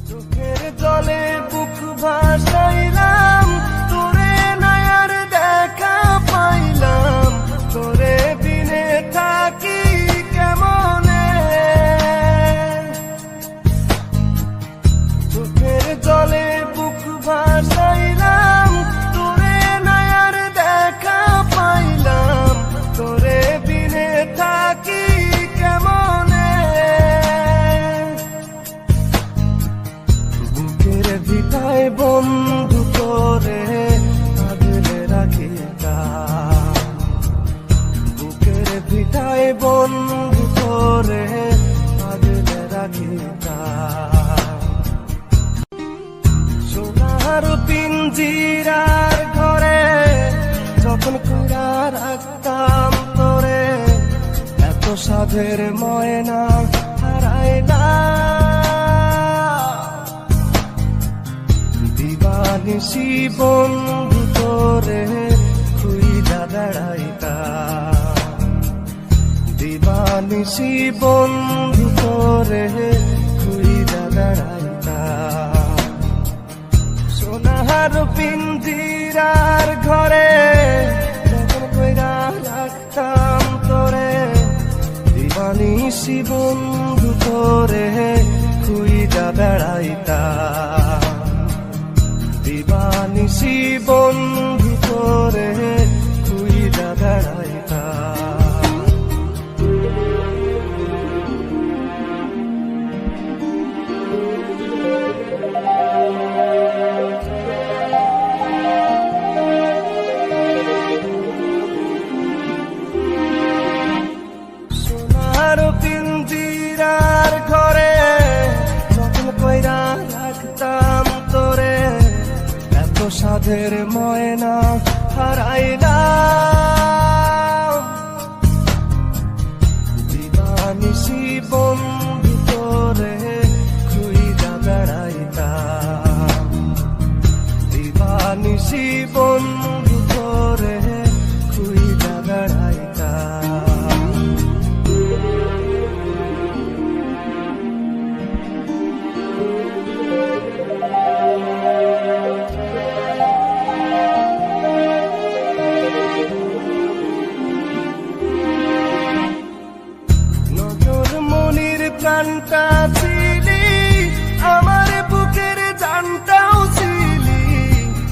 চোখের জলে বুক ভাসাইলাম, তোরে নয়ার দেখা পাইলাম, তোরে বিনে থাকি কেমনে। চোখের জলে বুক ভাসাইলাম, তোরে নয়ার দেখা পাইলাম, তোরে বিনে থাকি কেমনে। বুকের ভিটায় বন্ধু করে আগলে রাখিতাম, বুকের ভিটায় বন্ধু করে আগলে রাখিতাম। সোনার পিঞ্জিরার ঘরে যখন কইরা রাখতাম তোরে, এত সাধের ময়না হারাইলা। দিবানিশি বন্ধু তোরে খুইজা বেড়াইতাম, দিবানিশি বন্ধু তোরে খুইজা বেড়াইতাম। সোনার পিঞ্জিরার ঘরে যখন কইরা রাখতাম তোরে, দিবানিশি বন্ধু তোরে খুইজা বেড়াইতাম, দিবানিশি বন্ধু তোরে খুইজা বেড়াইতাম। সোনার পিঞ্জিরার ঘরে যখন কইরা রাখতাম তোরে, এত সাধের ময়না হারাইলাম। দিবানিশি বন্ধু তোরে খুইজা বেড়াইতাম, দিবানিশি বন্ধু তোরে খুইজা বেড়াইতাম। নজর মনির প্রাণটা ছিলি, আমার বুকের জানটাও ছিলি,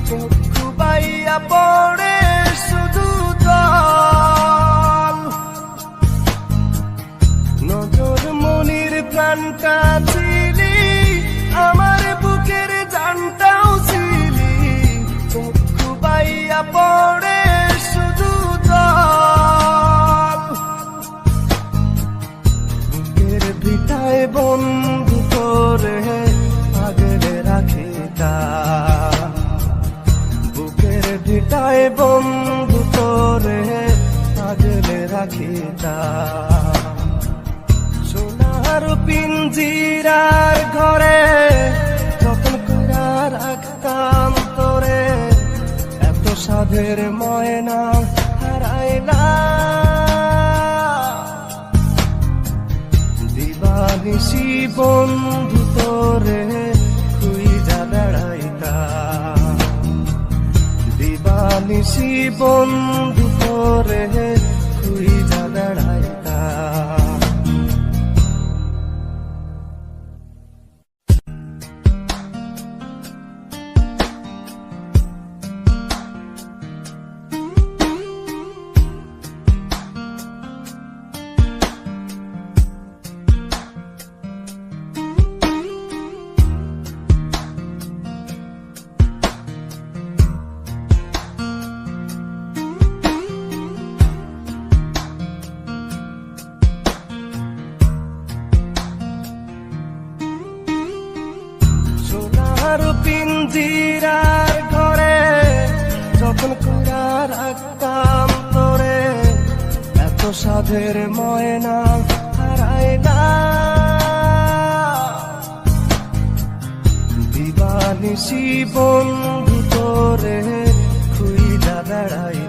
চক্ষু বাইয়া পড়ে শুধু জল। নজর মনির প্রাণটা ছিলি, আমার বুকের জানটাও ছিলি, চক্ষু বাইয়া পড়ে শুধু জল। বুকের ভিটায় বন্ধু তোরে আগলে রাখিতাম, বুকের ভিটায় বন্ধু তোরে আগলে রাখিতাম। সোনার পিঞ্জিরার ঘরে যখন কইরা রাখতাম তোরে, এত সাধের ময়না হারাইলা। দিবানিশি বন্ধু তোরে খুইজা বেড়াইতাম, দিবানিশি বন্ধু তোরে খুইজা বেড়াইতাম। সোনার পিঞ্জিরার ঘরে যখন কইরা রাখতাম তোরে, এত সাধের ময়না হারাইলা। দিবানিশি বন্ধু তোরে খুইজা বেড়াই